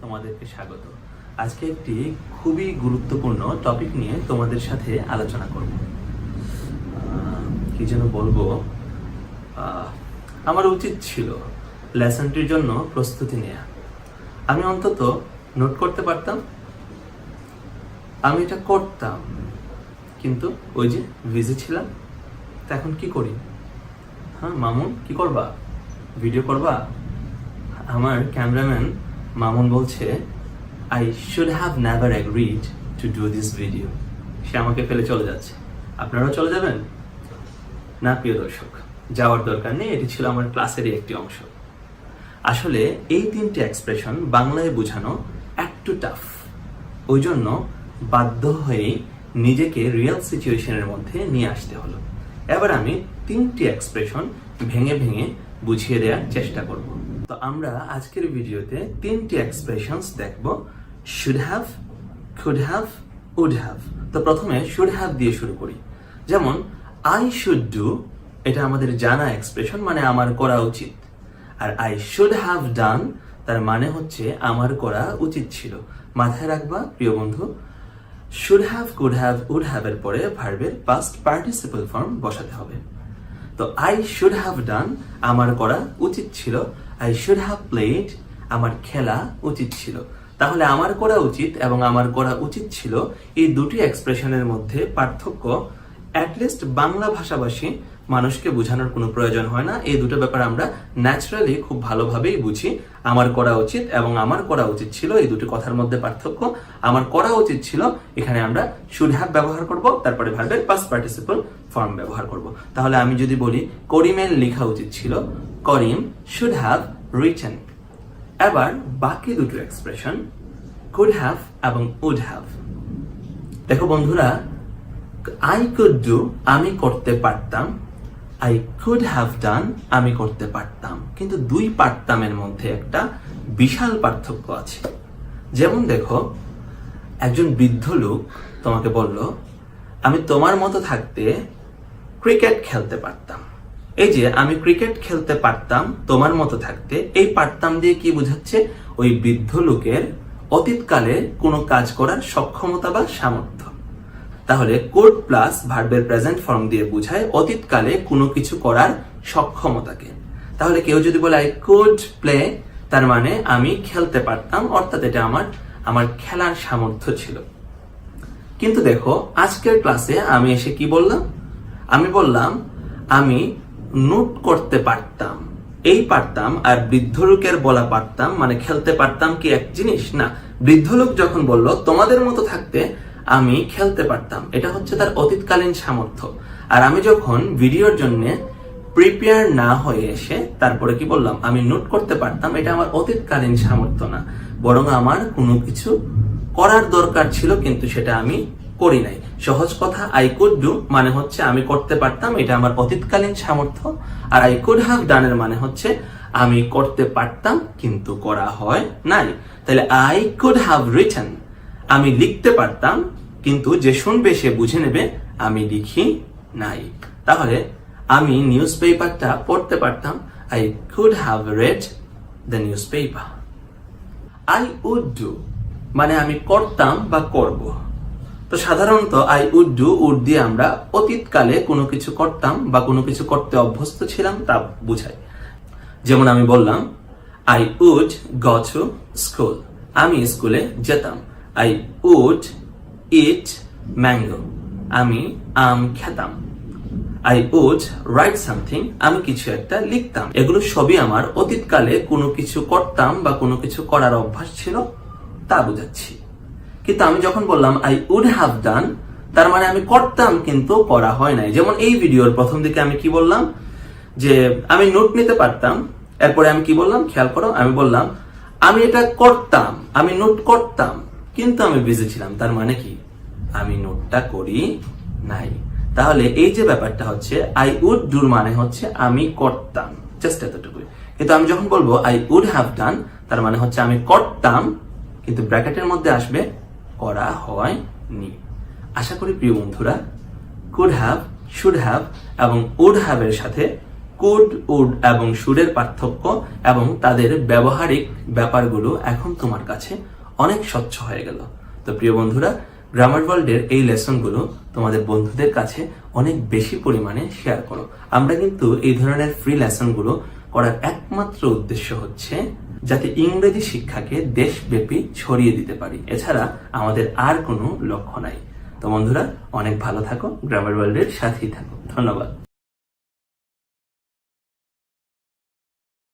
তোমাদেরকে স্বাগত। আজকে একটি খুবই গুরুত্বপূর্ণ টপিক নিয়ে তোমাদের সাথে আলোচনা করব। কি যেন বলবো, আমার উচিত ছিল লেসনটির জন্য প্রস্তুতি নেওয়া। আমি অন্তত নোট করতে পারতাম, আমি এটা করতাম, কিন্তু ওই যে বিজি ছিলাম। তা এখন কি করি? হ্যাঁ মামুন, কি করবা? ভিডিও করবা? আমার ক্যামেরাম্যান মামুন বলছে I should have never agreed to do this video. সে আমাকে ফেলে চলে যাচ্ছে। আপনারাও চলে যাবেন না? প্রিয় দর্শক, যাওয়ার দরকার নেই, এটি ছিল আমার ক্লাসেরই একটি অংশ। আসলে এই তিনটি এক্সপ্রেশন বাংলায় বোঝানো একটু টাফ, ওই জন্য বাধ্য হয়ে নিজেকে রিয়েল সিচুয়েশনের মধ্যে নিয়ে আসতে হলো। এবার আমি তিনটি এক্সপ্রেশন ভেঙে ভেঙে বুঝিয়ে দেওয়ার চেষ্টা করব। তো আমরা আজকের ভিডিওতে তিনটি এক্সপ্রেশনস দেখব, should have, could have, would have। তো প্রথমে should have দিয়ে শুরু করি। যেমন I should do, এটা আমাদের জানা এক্সপ্রেশন, মানে আমার করা উচিত। আর I should have done, তার মানে হচ্ছে আমার করা উচিত ছিল। মাথায় রাখবা প্রিয় বন্ধু, should have, could have, would have এর পরে ভার্বের past participle form বসাতে হবে। তো I should have done, আমার করা উচিত ছিল। I should have played, আমার খেলা উচিত ছিল। তাহলে আমার করা উচিত এবং আমার করা উচিত ছিল, এই দুটি এক্সপ্রেশনের মধ্যে পার্থক্য অ্যাটলিস্ট বাংলা ভাষাভাষী মানুষকে বোঝানোর কোনো প্রয়োজন হয় না। এই দুটো ব্যাপার আমরা ন্যাচারালি খুব ভালোভাবেই বুঝি। আমার করা উচিত এবং আমার করা উচিত ছিল, এই দুটি কথার মধ্যে পার্থক্য। আমার করা উচিত ছিল, এখানে আমরা শুড হ্যাভ ব্যবহার করব, তারপরে ভার্বের পাস্ট পার্টিসিপল ফর্ম ব্যবহার করব। তাহলে আমি যদি বলি করিমের লেখা উচিত ছিল, করিম শুড হ্যাভ রিটেন। এবার বাকি দুটো এক্সপ্রেশন কুড হ্যাভ এবং উড হ্যাভ। দেখো বন্ধুরা, I could do, আমি করতে পারতাম। I could have done, আমি করতে পারতাম। কিন্তু দুই পারতামের মধ্যে একটা বিশাল পার্থক্য আছে। যেমন দেখো, একজন বৃদ্ধ লোক তোমাকে বলল, আমি তোমার মতো থাকতে ক্রিকেট খেলতে পারতাম। এই যে আমি ক্রিকেট খেলতে পারতাম তোমার মতো থাকতে, এই পারতাম দিয়ে কি বোঝাচ্ছে? ওই বৃদ্ধ লোকের অতীতকালে কোনো কাজ করার সক্ষমতা বা সামর্থ্য। তাহলে কুড প্লাস ভার্বের প্রেজেন্ট ফর্ম দিয়ে বোঝায় অতীতকালে কোনো কিছু করার সক্ষমতাকে। তাহলে কেউ যদি বলে আই কুড প্লে, তার মানে আমি খেলতে পারতাম, অর্থাৎ এটা আমার খেলার সামর্থ্য ছিল। কিন্তু দেখো, আজকের ক্লাসে আমি এসে কি বললাম? আমি বললাম আমি নোট করতে পারতাম। এই পারতাম আর বৃদ্ধ লোকের বলা পারতাম, মানে খেলতে পারতাম কি এক জিনিস না। বৃদ্ধ লোক যখন বলল তোমাদের মতো থাকতে আমি খেলতে পারতাম, এটা হচ্ছে তার অতীতকালীন সামর্থ্য। আর আমি যখন ভিডিওর জন্য প্রিপেয়ার না হয়ে এসে তারপরে কি বললাম, আমি নোট করতে পারতাম, এটা আমার অতীতকালীন সামর্থ্য না, বরং আমার কোনো কিছু করার দরকার ছিল, কিন্তু সেটা আমি করি নাই। সহজ কথা, আই কুড ডু মানে হচ্ছে আমি করতে পারতাম, এটা আমার অতীতকালীন সামর্থ্য। আর আই কুড হ্যাভ ডান এর মানে হচ্ছে আমি করতে পারতাম কিন্তু করা হয় নাই। তাহলে আই কুড হ্যাভ রিটেন, আমি লিখতে পারতাম, কিন্তু যে শুনবে সে বুঝে নেবে আমি লিখি নাই। তাহলে আমি নিউজ পেপারটা পড়তে পারতাম, I could have read the newspaper. I would do মানে আমি করতাম বা করব। তো সাধারণত আই উড ডু, উড দিয়ে আমরা অতীতকালে কোনো কিছু করতাম বা কোনো কিছু করতে অভ্যস্ত ছিলাম তা বুঝাই। যেমন আমি বললাম I would go to school, আমি স্কুলে যেতাম। I would eat mango, আমি আম খেতাম। I would write something, আমি কিছু একটা লিখতাম। এগুলো সবই আমার অতীতকালে কোনো কিছু করতাম বা কোনো কিছু করার অভ্যাস ছিল তা বোঝাচ্ছি। কিন্তু আমি যখন বললাম I would have done, তার মানে আমি করতাম কিন্তু করা হয় নাই। যেমন এই ভিডিওর প্রথম দিকে আমি কি বললাম, যে আমি নোট নিতে পারতাম। এরপরে আমি কি বললাম, খেয়াল করো, আমি বললাম আমি এটা করতাম, আমি নোট করতাম, কিন্তু আমি বিজি ছিলাম। তার মানে কি, আমি নোটটা করি নাই। তাহলে এই যে ব্যাপারটা হচ্ছে, আই উড ডুর মানে হচ্ছে আমি করতাম, জাস্ট এতটুকুই। কিন্তু আমি যখন বলবো আই উড হ্যাভ ডান, তার মানে হচ্ছে আমি করতাম, কিন্তু ব্র্যাকেটের মধ্যে আসবে করা হয়নি। আশা করি প্রিয় বন্ধুরা, কুড হ্যাভ, শুড হ্যাভ এবং উড হ্যাভ এর সাথে কুড, উড এবং শুডের পার্থক্য এবং তাদের ব্যবহারিক ব্যাপারগুলো এখন তোমার কাছে অনেক স্বচ্ছ হয়ে গেল। তো প্রিয় বন্ধুরা, গ্রামার ওয়ার্ল্ডের এই লেসনগুলো তোমাদের বন্ধুদের কাছে অনেক বেশি পরিমাণে শেয়ার করো। আমরা কিন্তু এই ধরনের ফ্রি লেসনগুলো করার একমাত্র উদ্দেশ্য হচ্ছে যাতে ইংরেজি শিক্ষাকে দেশব্যাপী ছড়িয়ে দিতে পারি। এছাড়া আমাদের আর কোনো লক্ষ্য নাই। তো বন্ধুরা, অনেক ভালো থাকো, গ্রামার ওয়ার্ল্ডের সাথেই থাকো। ধন্যবাদ।